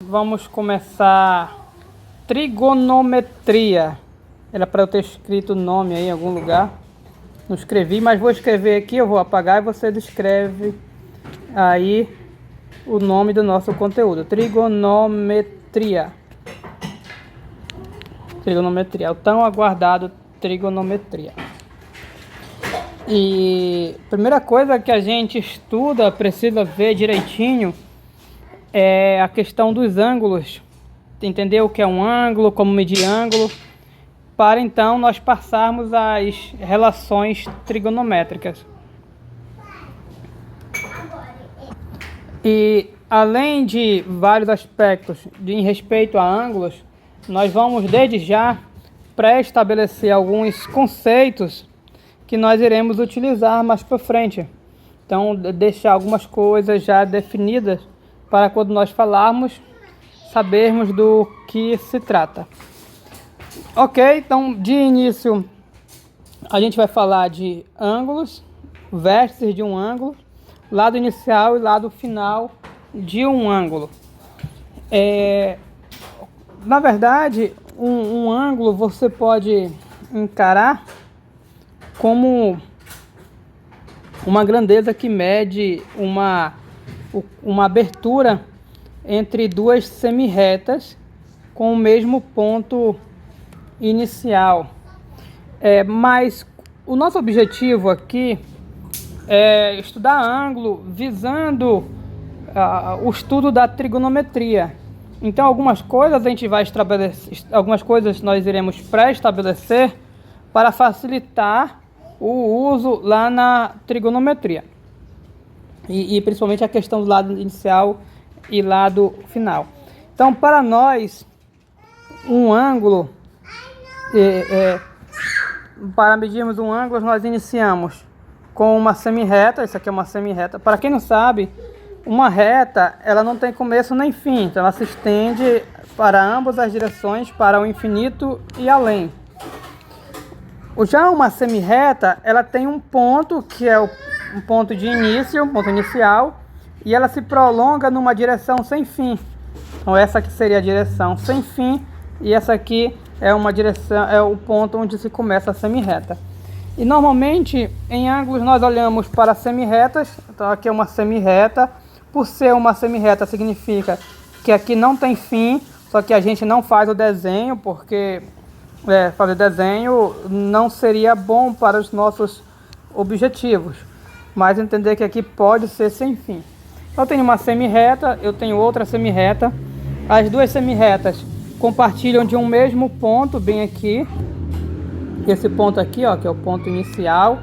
Vamos começar trigonometria. Era para eu ter escrito o nome aí em algum lugar. Não escrevi, mas vou escrever aqui, eu vou apagar e você descreve aí o nome do nosso conteúdo. Trigonometria. Trigonometria, o tão aguardado trigonometria. E a primeira coisa que a gente estuda, precisa ver direitinho, é a questão dos ângulos. Entender o que é um ângulo, como medir ângulo, para então nós passarmos as relações trigonométricas. E além de vários aspectos em respeito a ângulos, nós vamos desde já pré-estabelecer alguns conceitos que nós iremos utilizar mais para frente. Então, deixar algumas coisas já definidas para quando nós falarmos, sabermos do que se trata. Ok, então de início a gente vai falar de ângulos, vértices de um ângulo, lado inicial e lado final de um ângulo. Na verdade, um ângulo você pode encarar como uma grandeza que mede uma abertura entre duas semirretas com o mesmo ponto inicial. Mas o nosso objetivo aqui é estudar ângulo visando o estudo da trigonometria. Então algumas coisas a gente vai estabelecer, algumas coisas nós iremos pré-estabelecer para facilitar o uso lá na trigonometria. E principalmente a questão do lado inicial e lado final. Então, para nós, um ângulo, para medirmos um ângulo, nós iniciamos com uma semirreta. Isso aqui é uma semirreta. Para quem não sabe, uma reta, ela não tem começo nem fim. Então, ela se estende para ambas as direções, para o infinito e além. Já uma semirreta, ela tem um ponto, que é um ponto de início, um ponto inicial, e ela se prolonga numa direção sem fim. Então essa aqui seria a direção sem fim, e essa aqui é uma direção, é o ponto onde se começa a semirreta. E normalmente em ângulos nós olhamos para semirretas. Então aqui é uma semirreta. Por ser uma semirreta significa que aqui não tem fim, só que a gente não faz o desenho, porque fazer desenho não seria bom para os nossos objetivos, mas entender que aqui pode ser sem fim. Eu tenho uma semirreta, eu tenho outra semirreta. As duas semirretas compartilham de um mesmo ponto, bem aqui. Esse ponto aqui, ó, que é o ponto inicial.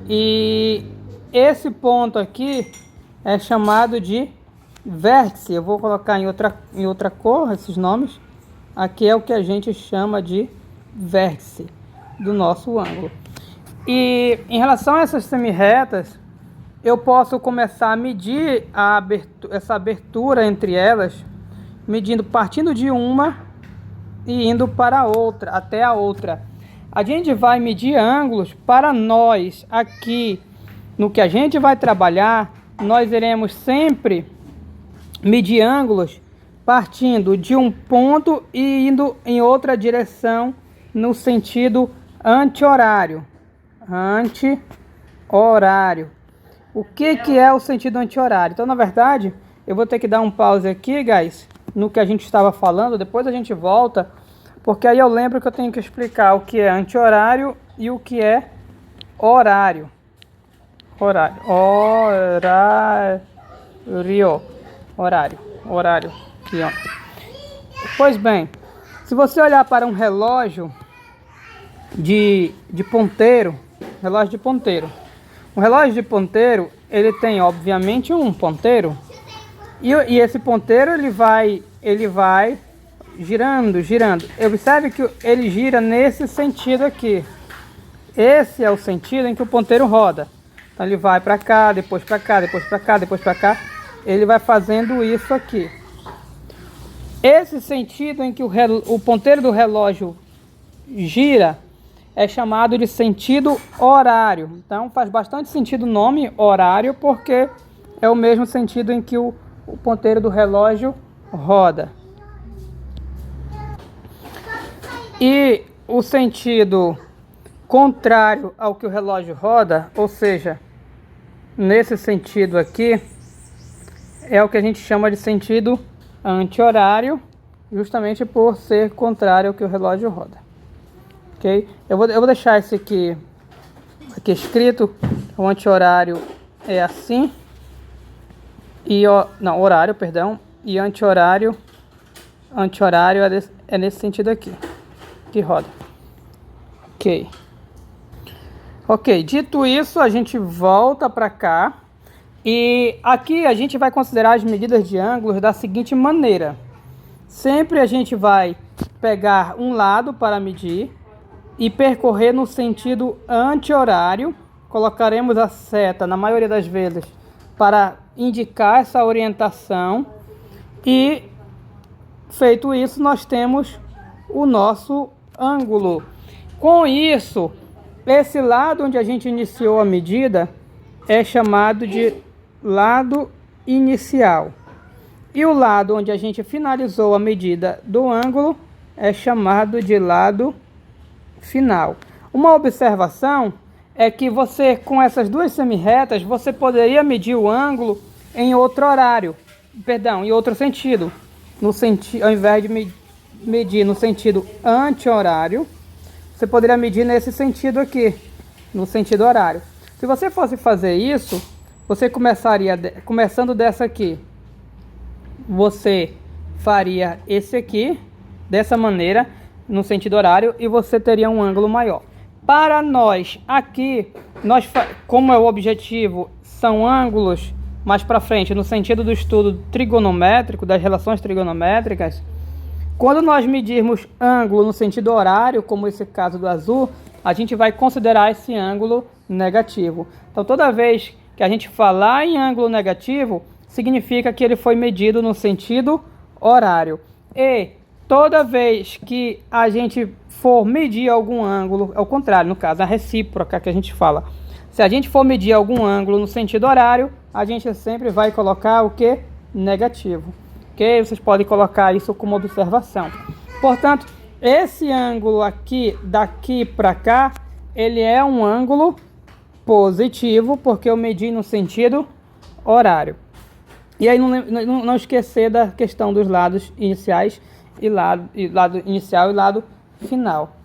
E esse ponto aqui é chamado de vértice. Eu vou colocar em outra cor esses nomes. Aqui é o que a gente chama de vértice do nosso ângulo. E em relação a essas semirretas, eu posso começar a medir essa abertura entre elas, partindo de uma e indo para a outra, até a outra. A gente vai medir ângulos para nós aqui, no que a gente vai trabalhar, nós iremos sempre medir ângulos partindo de um ponto e indo em outra direção no sentido anti-horário. Anti-horário. O que é o sentido anti-horário? Então, na verdade, eu vou ter que dar um pause aqui, guys, no que a gente estava falando. Depois a gente volta, porque aí eu lembro que eu tenho que explicar o que é anti-horário e o que é horário. Horário. Aqui, ó. Pois bem, se você olhar para um relógio de ponteiro, um relógio de ponteiro, ele tem obviamente um ponteiro, e esse ponteiro ele vai girando. Observe que ele gira nesse sentido aqui. Esse é o sentido em que o ponteiro roda. Então ele vai para cá, depois para cá, depois para cá, depois para cá. Ele vai fazendo isso aqui. Esse sentido em que o ponteiro do relógio gira é chamado de sentido horário. Então faz bastante sentido o nome horário, porque é o mesmo sentido em que o ponteiro do relógio roda. E o sentido contrário ao que o relógio roda, ou seja, nesse sentido aqui, é o que a gente chama de sentido anti-horário, justamente por ser contrário ao que o relógio roda. Ok? Eu vou deixar esse aqui escrito. O anti-horário é assim. Não, horário, perdão. E anti-horário é nesse sentido aqui, que roda. Ok. Ok, dito isso, a gente volta para cá. E aqui a gente vai considerar as medidas de ângulos da seguinte maneira. Sempre a gente vai pegar um lado para medir e percorrer no sentido anti-horário. Colocaremos a seta, na maioria das vezes, para indicar essa orientação. E, feito isso, nós temos o nosso ângulo. Com isso, esse lado onde a gente iniciou a medida é chamado de lado inicial. E o lado onde a gente finalizou a medida do ângulo é chamado de lado final. Uma observação é que você, com essas duas semirretas, você poderia medir o ângulo em outro horário, perdão, em outro sentido. Ao invés de medir no sentido anti-horário, você poderia medir nesse sentido aqui, no sentido horário. Se você fosse fazer isso, você começando dessa aqui, você faria esse aqui, dessa maneira, no sentido horário, e você teria um ângulo maior. Para nós, aqui, como é o objetivo, são ângulos mais para frente, no sentido do estudo trigonométrico, das relações trigonométricas, quando nós medirmos ângulo no sentido horário, como esse caso do azul, a gente vai considerar esse ângulo negativo. Então, toda vez que a gente falar em ângulo negativo, significa que ele foi medido no sentido horário. E toda vez que a gente for medir algum ângulo, ao contrário, no caso, a recíproca que a gente fala. Se a gente for medir algum ângulo no sentido horário, a gente sempre vai colocar o que? Negativo. Ok? Vocês podem colocar isso como observação. Portanto, esse ângulo aqui, daqui para cá, ele é um ângulo positivo, porque eu medi no sentido horário. E aí não esquecer da questão dos lados iniciais e lado inicial e lado final.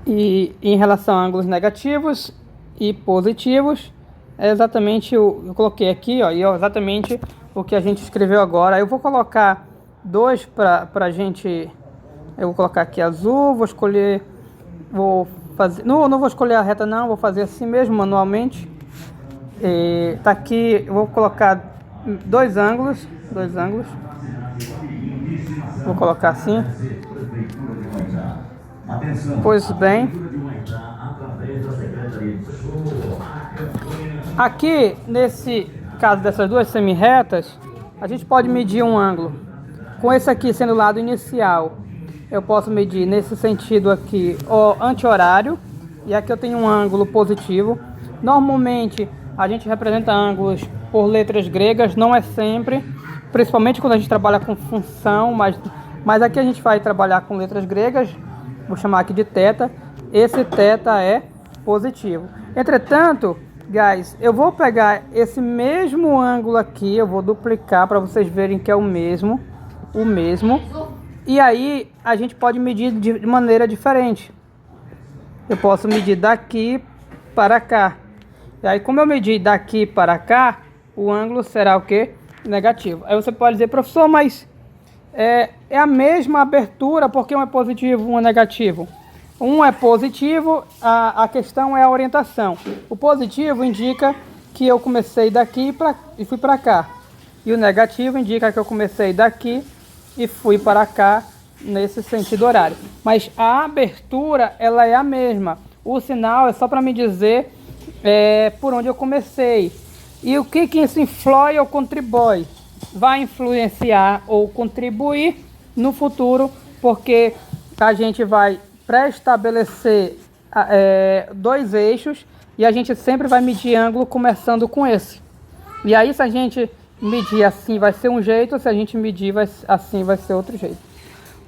E em relação a ângulos negativos e positivos, é exatamente eu coloquei aqui, ó, e é exatamente o que a gente escreveu agora. Eu vou colocar dois para a gente. Eu vou colocar aqui azul, vou escolher, vou fazer, não vou escolher a reta não, vou fazer assim mesmo manualmente. Tá aqui, eu vou colocar dois ângulos, vou colocar assim. Pois bem, aqui nesse caso dessas duas semirretas, a gente pode medir um ângulo. Com esse aqui sendo o lado inicial, eu posso medir nesse sentido aqui o anti-horário, e aqui eu tenho um ângulo positivo. Normalmente a gente representa ângulos por letras gregas, não é sempre, principalmente quando a gente trabalha com função, mas aqui a gente vai trabalhar com letras gregas. Vou chamar aqui de θ. Esse θ é positivo. Entretanto, guys, eu vou pegar esse mesmo ângulo aqui, eu vou duplicar para vocês verem que é o mesmo. E aí a gente pode medir de maneira diferente. Eu posso medir daqui para cá. E aí, como eu medir daqui para cá, o ângulo será o quê? Negativo. Aí você pode dizer, professor, mas é a mesma abertura, porque um é positivo, um é negativo. Um é positivo, a questão é a orientação. O positivo indica que eu comecei daqui e fui para cá. E o negativo indica que eu comecei daqui e fui para cá nesse sentido horário. Mas a abertura, ela é a mesma. O sinal é só para me dizer por onde eu comecei. E o que isso influi ou contribui? Vai influenciar ou contribuir no futuro, porque a gente vai pré-estabelecer dois eixos e a gente sempre vai medir ângulo começando com esse. E aí, se a gente medir assim vai ser um jeito, se a gente medir assim vai ser outro jeito.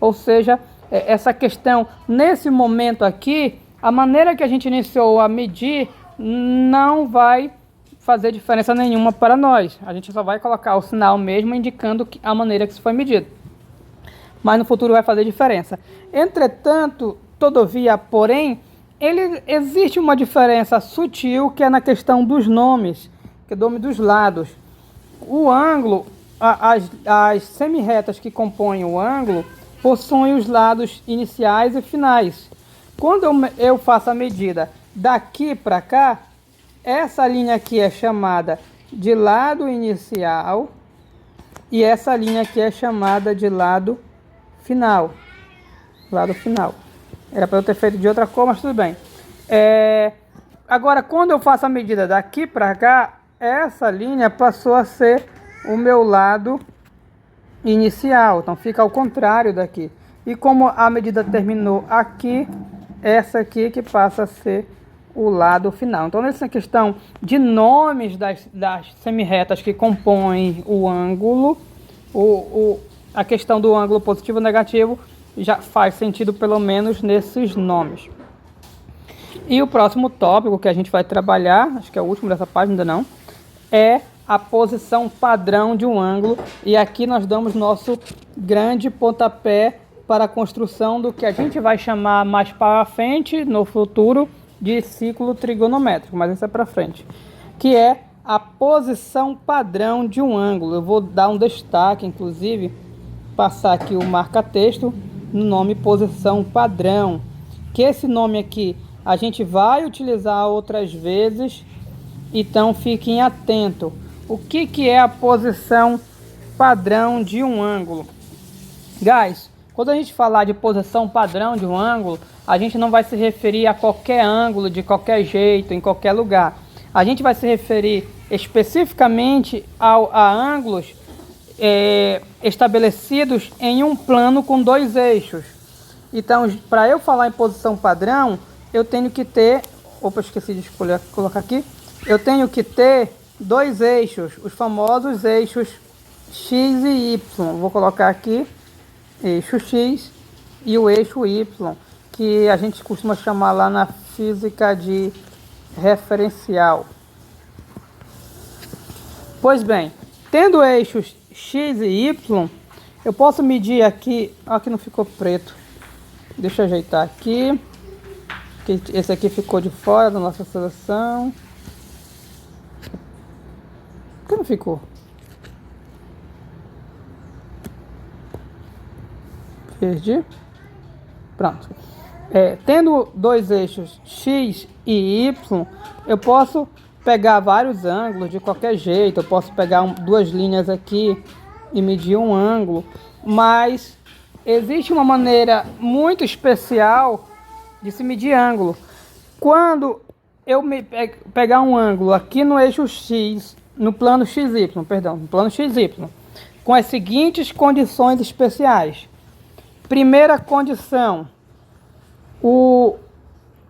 Ou seja, essa questão, nesse momento aqui, a maneira que a gente iniciou a medir não vai fazer diferença nenhuma para nós. A gente só vai colocar o sinal mesmo indicando a maneira que isso foi medido. Mas no futuro vai fazer diferença. Entretanto, todavia, porém, existe uma diferença sutil que é na questão dos nomes, que é o nome dos lados. O ângulo, as semirretas que compõem o ângulo, possuem os lados iniciais e finais. Quando eu faço a medida daqui para cá, essa linha aqui é chamada de lado inicial e essa linha aqui é chamada de lado final. Lado final. Era para eu ter feito de outra cor, mas tudo bem. Agora, quando eu faço a medida daqui para cá, essa linha passou a ser o meu lado inicial. Então fica ao contrário daqui. E como a medida terminou aqui, essa aqui que passa a ser o lado final. Então nessa questão de nomes das semirretas que compõem o ângulo, a questão do ângulo positivo e negativo já faz sentido pelo menos nesses nomes. E o próximo tópico que a gente vai trabalhar, acho que é o último dessa página, ainda não, é a posição padrão de um ângulo. E aqui nós damos nosso grande pontapé para a construção do que a gente vai chamar mais para frente, no futuro, de ciclo trigonométrico, mas isso é para frente, que é a posição padrão de um ângulo. Eu vou dar um destaque, inclusive, passar aqui o marca-texto no nome posição padrão, que esse nome aqui a gente vai utilizar outras vezes, então fiquem atentos. O que é a posição padrão de um ângulo? Guys, quando a gente falar de posição padrão de um ângulo, a gente não vai se referir a qualquer ângulo, de qualquer jeito, em qualquer lugar. A gente vai se referir especificamente a ângulos estabelecidos em um plano com dois eixos. Então, para eu falar em posição padrão, eu tenho que ter... Opa, esqueci de colocar aqui. Eu tenho que ter dois eixos, os famosos eixos X e Y. Vou colocar aqui eixo X e o eixo Y, que a gente costuma chamar lá na física de referencial. Pois bem, tendo eixos X e Y, eu posso medir aqui... Aqui não ficou preto. Deixa eu ajeitar aqui. Esse aqui ficou de fora da nossa seleção. Por que não ficou? Perdi. Pronto. Tendo dois eixos X e Y, eu posso pegar vários ângulos de qualquer jeito. Eu posso pegar duas linhas aqui e medir um ângulo. Mas existe uma maneira muito especial de se medir ângulo. Quando eu pegar um ângulo aqui no eixo X, no plano XY, no plano XY, com as seguintes condições especiais. Primeira condição, o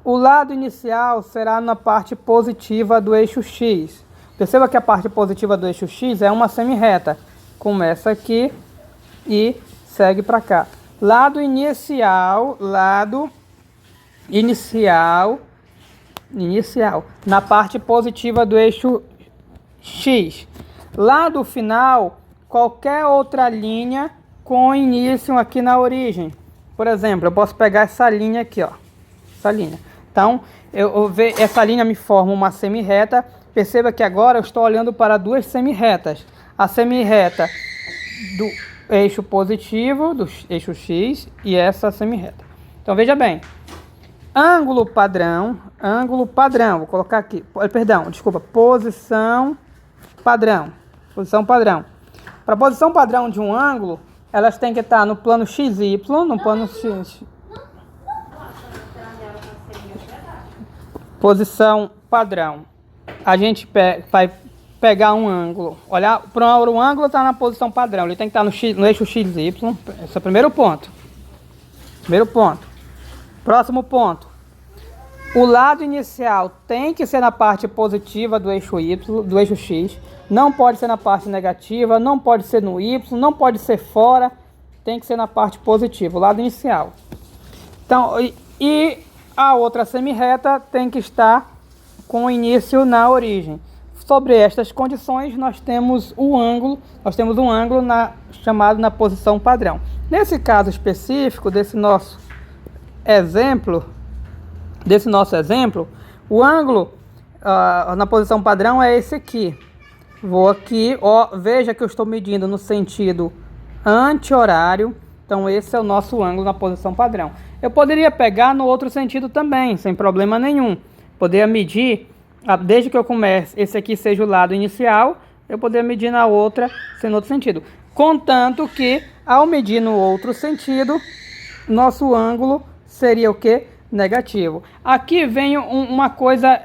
lado inicial será na parte positiva do eixo X. Perceba que a parte positiva do eixo X é uma semirreta. Começa aqui e segue para cá. Lado inicial, na parte positiva do eixo X. Lado final, qualquer outra linha com início aqui na origem. Por exemplo, eu posso pegar essa linha aqui, ó. Essa linha. Então, essa linha me forma uma semirreta. Perceba que agora eu estou olhando para duas semirretas. A semirreta do eixo positivo, do eixo X, e essa semirreta. Então, veja bem. Ângulo padrão, vou colocar aqui, posição padrão. Para a posição padrão de um ângulo, elas têm que estar no plano XY, no plano X. Posição padrão. A gente vai pegar um ângulo, olhar para um ângulo, está na posição padrão, ele tem que estar no eixo XY, esse é o primeiro ponto. Próximo ponto. O lado inicial tem que ser na parte positiva do eixo Y, do eixo X. Não pode ser na parte negativa, não pode ser no Y, não pode ser fora. Tem que ser na parte positiva, o lado inicial. Então, e a outra semi-reta tem que estar com o início na origem. Sobre estas condições, nós temos um ângulo chamado na posição padrão. Nesse caso específico, desse nosso exemplo, o ângulo na posição padrão é esse aqui. Vou aqui, ó, veja que eu estou medindo no sentido anti-horário. Então esse é o nosso ângulo na posição padrão. Eu poderia pegar no outro sentido também, sem problema nenhum. Poderia medir, desde que eu comece, esse aqui seja o lado inicial, eu poderia medir na outra, sendo outro sentido. Contanto que, ao medir no outro sentido, nosso ângulo seria o quê? Negativo. Aqui vem uma coisa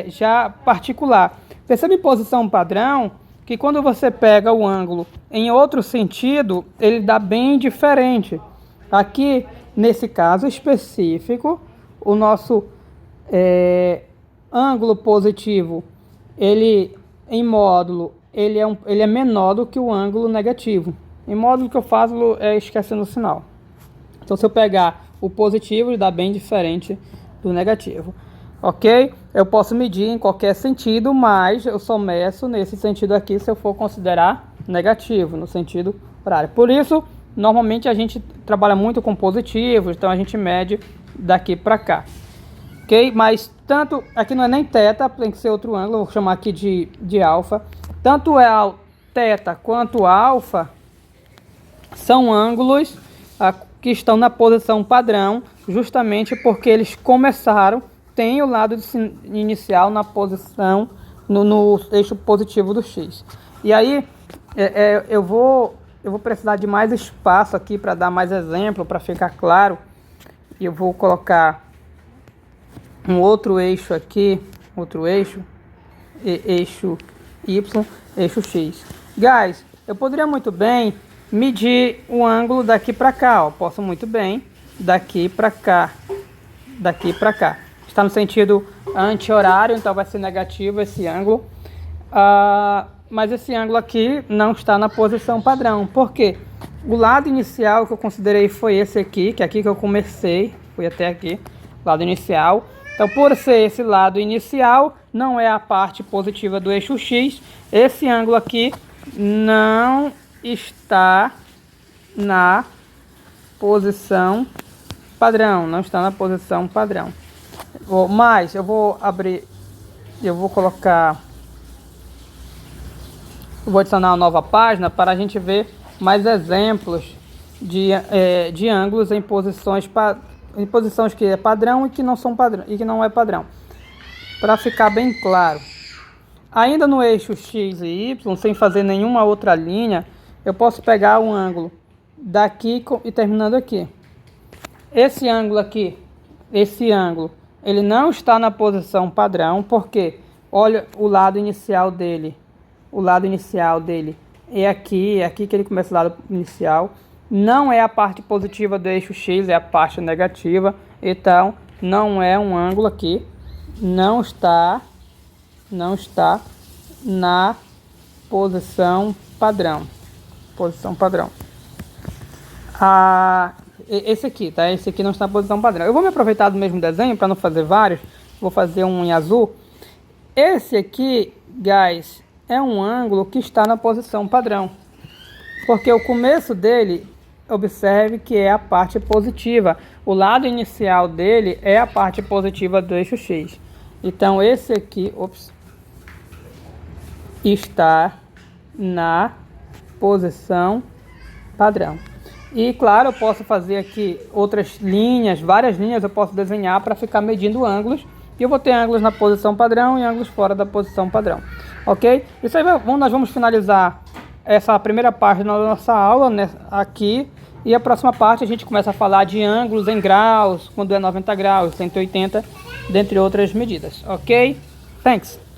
já particular. Percebe em posição padrão que quando você pega o ângulo em outro sentido, ele dá bem diferente. Aqui, nesse caso específico, o nosso ângulo positivo, ele em módulo, ele é menor do que o ângulo negativo. Em módulo que eu faço é esquecendo o sinal. Então se eu pegar o positivo, ele dá bem diferente do negativo. Ok? Eu posso medir em qualquer sentido, mas eu só meço nesse sentido aqui se eu for considerar negativo, no sentido horário. Por isso, normalmente a gente trabalha muito com positivos, então a gente mede daqui para cá. Ok? Mas tanto, aqui não é nem θ, tem que ser outro ângulo, eu vou chamar aqui de alfa. Tanto é θ quanto alfa são ângulos que estão na posição padrão, justamente porque eles começaram, tem o lado inicial na posição, no eixo positivo do X. E aí, eu vou precisar de mais espaço aqui para dar mais exemplo, para ficar claro. E eu vou colocar um outro eixo aqui, eixo Y, eixo X. Guys, eu poderia muito bem medir o ângulo daqui para cá, ó. Posso muito bem daqui para cá, está no sentido anti-horário, então vai ser negativo esse ângulo. Mas esse ângulo aqui não está na posição padrão. Por quê? O lado inicial que eu considerei foi esse aqui, que é aqui que eu comecei, fui até aqui, lado inicial. Então, por ser esse lado inicial, não é a parte positiva do eixo X. Esse ângulo aqui não está na posição padrão, Mas eu vou abrir, eu vou adicionar uma nova página para a gente ver mais exemplos de ângulos em posições que é padrão e que não são padrão e que não é padrão, para ficar bem claro. Ainda no eixo X e Y, sem fazer nenhuma outra linha, eu posso pegar um ângulo daqui e terminando aqui. Esse ângulo aqui, ele não está na posição padrão, porque olha o lado inicial dele. O lado inicial dele é aqui que ele começa o lado inicial. Não é a parte positiva do eixo X, é a parte negativa. Então, não é um ângulo aqui. Não está na posição padrão. Esse aqui, tá? Esse aqui não está na posição padrão. Eu vou me aproveitar do mesmo desenho para não fazer vários. Vou fazer um em azul. Esse aqui, guys, é um ângulo que está na posição padrão. Porque o começo dele, observe que é a parte positiva. O lado inicial dele é a parte positiva do eixo X. Então, esse aqui, está na posição padrão. E claro, eu posso fazer aqui outras linhas, várias linhas eu posso desenhar para ficar medindo ângulos. E eu vou ter ângulos na posição padrão e ângulos fora da posição padrão. Ok? Isso aí, nós vamos finalizar essa primeira parte da nossa aula, né, aqui. E a próxima parte a gente começa a falar de ângulos em graus, quando é 90 graus, 180, dentre outras medidas. Ok? Thanks!